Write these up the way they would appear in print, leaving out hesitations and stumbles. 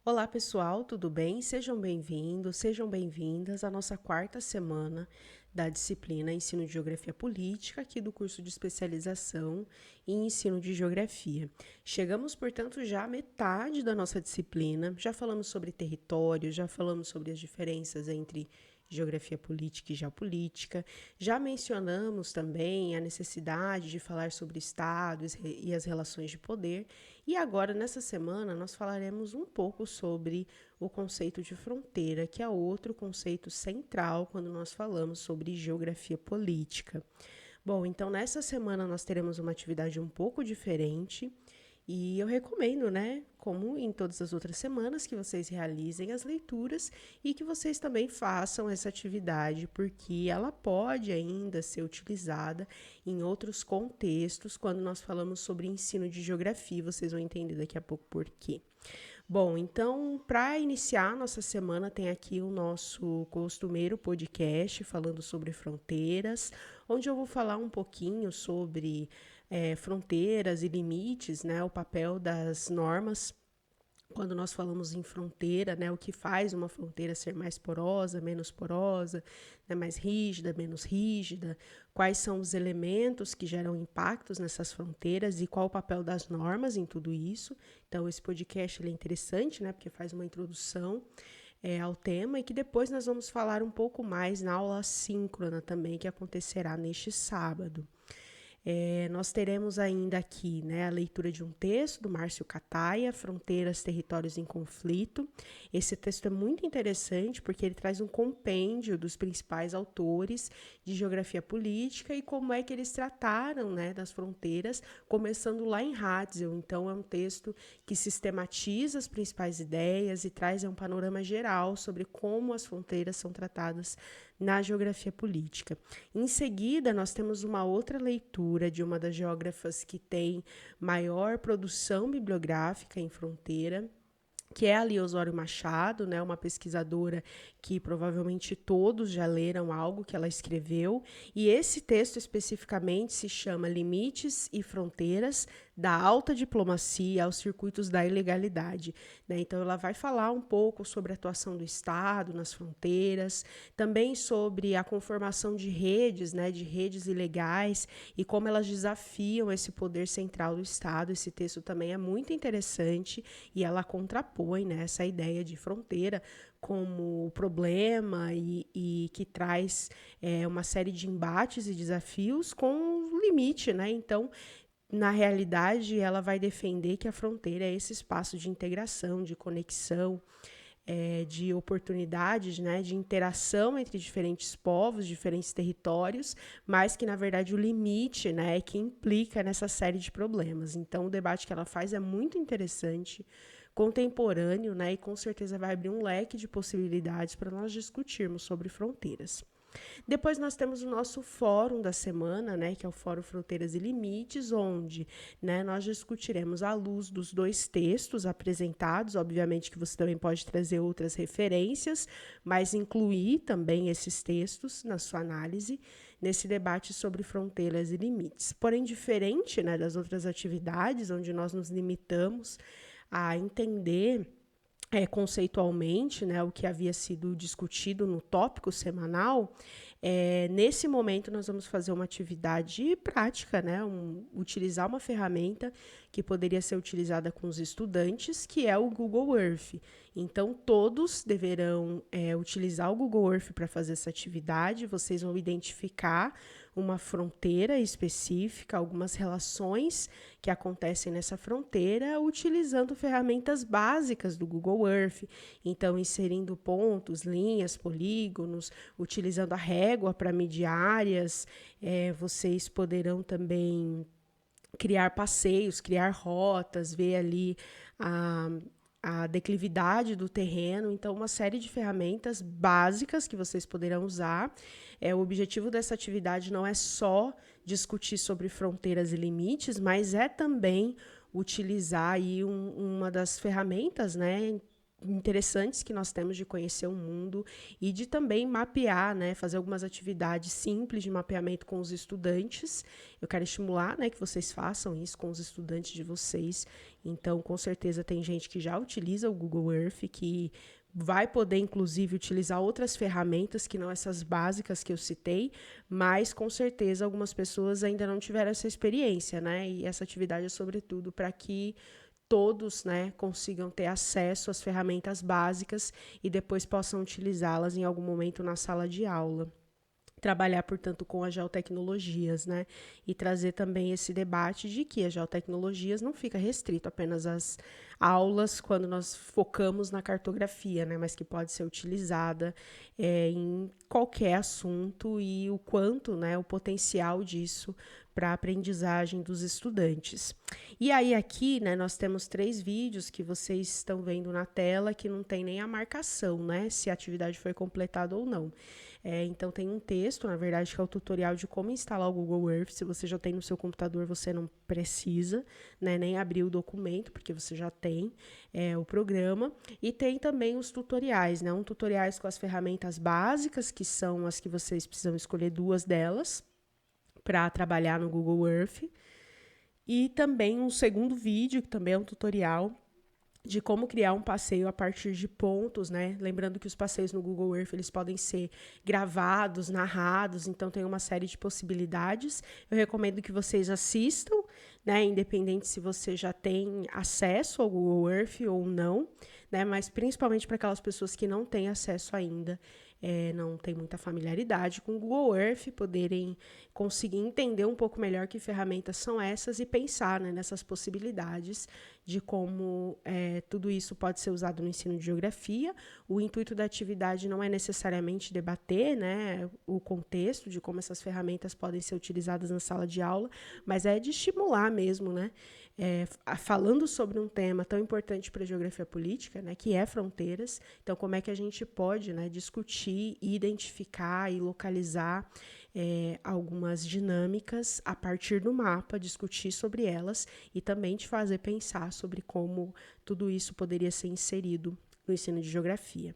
Olá, pessoal, tudo bem? Sejam bem-vindos, sejam bem-vindas à nossa quarta semana da disciplina Ensino de Geografia Política, aqui do curso de especialização em Ensino de Geografia. Chegamos, portanto, já à metade da nossa disciplina, já falamos sobre território, já falamos sobre as diferenças entre geografia política e geopolítica. Já mencionamos também a necessidade de falar sobre estados e as relações de poder. E agora, nessa semana, nós falaremos um pouco sobre o conceito de fronteira, que é outro conceito central quando nós falamos sobre geografia política. Bom, então nessa semana nós teremos uma atividade um pouco diferente. E eu recomendo, né, como em todas as outras semanas, que vocês realizem as leituras e que vocês também façam essa atividade, porque ela pode ainda ser utilizada em outros contextos quando nós falamos sobre ensino de geografia. Vocês vão entender daqui a pouco por quê. Bom, então, para iniciar nossa semana, tem aqui o nosso costumeiro podcast falando sobre fronteiras, onde eu vou falar um pouquinho sobre fronteiras e limites, né, o papel das normas quando nós falamos em fronteira, né, o que faz uma fronteira ser mais porosa, né, mais rígida, menos rígida, quais são os elementos que geram impactos nessas fronteiras e qual o papel das normas em tudo isso. Então, esse podcast ele é interessante, né, porque faz uma introdução ao tema e que depois nós vamos falar um pouco mais na aula síncrona também, que acontecerá neste sábado. Nós teremos ainda aqui, né, a leitura de um texto do Márcio Cataia, Fronteiras, Territórios em Conflito. Esse texto é muito interessante porque ele traz um compêndio dos principais autores de geografia política e como é que eles trataram, né, das fronteiras, começando lá em Ratzel. Então, é um texto que sistematiza as principais ideias e traz um panorama geral sobre como as fronteiras são tratadas na geografia política. Em seguida, nós temos uma outra leitura de uma das geógrafas que tem maior produção bibliográfica em fronteira, que é a Lia Osório Machado, né, uma pesquisadora que provavelmente todos já leram algo que ela escreveu, e esse texto especificamente se chama Limites e Fronteiras da Alta Diplomacia aos Circuitos da Ilegalidade. Né? Então, ela vai falar um pouco sobre a atuação do Estado nas fronteiras, também sobre a conformação de redes, né, de redes ilegais e como elas desafiam esse poder central do Estado. Esse texto também é muito interessante e ela contrapõe, né, essa ideia de fronteira como problema e que traz uma série de embates e desafios com limite, né? Então, na realidade, ela vai defender que a fronteira é esse espaço de integração, de conexão, de oportunidades, né, de interação entre diferentes povos, diferentes territórios, mas que, na verdade, o limite, né, é que implica nessa série de problemas. Então, o debate que ela faz é muito interessante, contemporâneo, né, e com certeza vai abrir um leque de possibilidades para nós discutirmos sobre fronteiras. Depois nós temos o nosso fórum da semana, né, que é o Fórum Fronteiras e Limites, onde, né, nós discutiremos à luz dos dois textos apresentados. Obviamente que você também pode trazer outras referências, mas incluir também esses textos na sua análise, nesse debate sobre fronteiras e limites. Porém, diferente, né, das outras atividades, onde nós nos limitamos a entender conceitualmente, né, o que havia sido discutido no tópico semanal, nesse momento nós vamos fazer uma atividade prática, né, utilizar uma ferramenta que poderia ser utilizada com os estudantes, que é o Google Earth. Então, todos deverão utilizar o Google Earth para fazer essa atividade. Vocês vão identificar uma fronteira específica, algumas relações que acontecem nessa fronteira, utilizando ferramentas básicas do Google Earth. Então, inserindo pontos, linhas, polígonos, utilizando a régua para medir áreas. Vocês poderão também criar passeios, criar rotas, ver ali a declividade do terreno. Então, uma série de ferramentas básicas que vocês poderão usar. O objetivo dessa atividade não é só discutir sobre fronteiras e limites, mas é também utilizar aí uma das ferramentas, né, interessantes que nós temos de conhecer o mundo e de também mapear, né, fazer algumas atividades simples de mapeamento com os estudantes. Eu quero estimular, né, que vocês façam isso com os estudantes de vocês. Então, com certeza tem gente que já utiliza o Google Earth, que vai poder, inclusive, utilizar outras ferramentas que não essas básicas que eu citei, mas, com certeza, algumas pessoas ainda não tiveram essa experiência, né? E essa atividade é, sobretudo, para que todos, né, consigam ter acesso às ferramentas básicas e depois possam utilizá-las em algum momento na sala de aula. Trabalhar, portanto, com as geotecnologias, né? E trazer também esse debate de que as geotecnologias não fica restrito apenas às aulas quando nós focamos na cartografia, né? Mas que pode ser utilizada em qualquer assunto e o quanto, né, o potencial disso para a aprendizagem dos estudantes. E aí aqui, né, nós temos 3 vídeos que vocês estão vendo na tela que não tem nem a marcação, né, se a atividade foi completada ou não. Então tem um texto, na verdade, que é o tutorial de como instalar o Google Earth. Se você já tem no seu computador, você não precisa, né, nem abrir o documento, porque você já tem o programa. E tem também os tutoriais, né, tutoriais com as ferramentas básicas, que são as que vocês precisam escolher 2 delas para trabalhar no Google Earth. E também um segundo vídeo, que também é um tutorial, de como criar um passeio a partir de pontos, né? Lembrando que os passeios no Google Earth, eles podem ser gravados, narrados, então tem uma série de possibilidades. Eu recomendo que vocês assistam, né? Independente se você já tem acesso ao Google Earth ou não, né? Mas principalmente para aquelas pessoas que não têm acesso ainda, não tem muita familiaridade com o Google Earth, poderem conseguir entender um pouco melhor que ferramentas são essas e pensar, né, nessas possibilidades de como tudo isso pode ser usado no ensino de geografia. O intuito da atividade não é necessariamente debater, né, o contexto de como essas ferramentas podem ser utilizadas na sala de aula, mas é de estimular mesmo, né, falando sobre um tema tão importante para a geografia política, né, que é fronteiras. Então, como é que a gente pode, né, discutir, identificar e localizar algumas dinâmicas a partir do mapa, discutir sobre elas e também te fazer pensar sobre como tudo isso poderia ser inserido no ensino de geografia.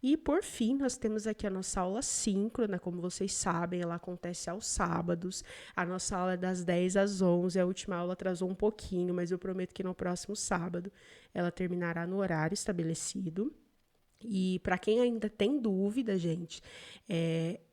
E, por fim, nós temos aqui a nossa aula síncrona, como vocês sabem, ela acontece aos sábados. A nossa aula é das 10 às 11, a última aula atrasou um pouquinho, mas eu prometo que no próximo sábado ela terminará no horário estabelecido. E para quem ainda tem dúvida, gente,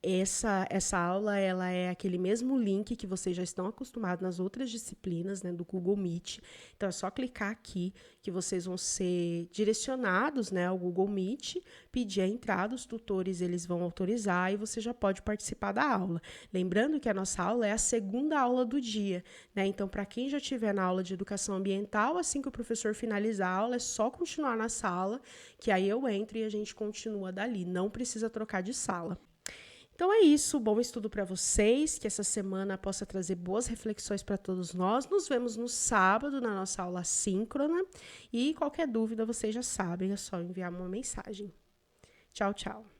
essa aula ela é aquele mesmo link que vocês já estão acostumados nas outras disciplinas, né, do Google Meet. Então é só clicar aqui que vocês vão ser direcionados, né, ao Google Meet, pedir a entrada, os tutores eles vão autorizar e você já pode participar da aula. Lembrando que a nossa aula é a segunda aula do dia, né? Então para quem já estiver na aula de educação ambiental, assim que o professor finalizar a aula, é só continuar na sala, que aí eu entro e a gente continua dali, não precisa trocar de sala. Então é isso, bom estudo para vocês, que essa semana possa trazer boas reflexões para todos nós. Nos vemos no sábado na nossa aula síncrona e qualquer dúvida vocês já sabem, é só enviar uma mensagem. Tchau, tchau.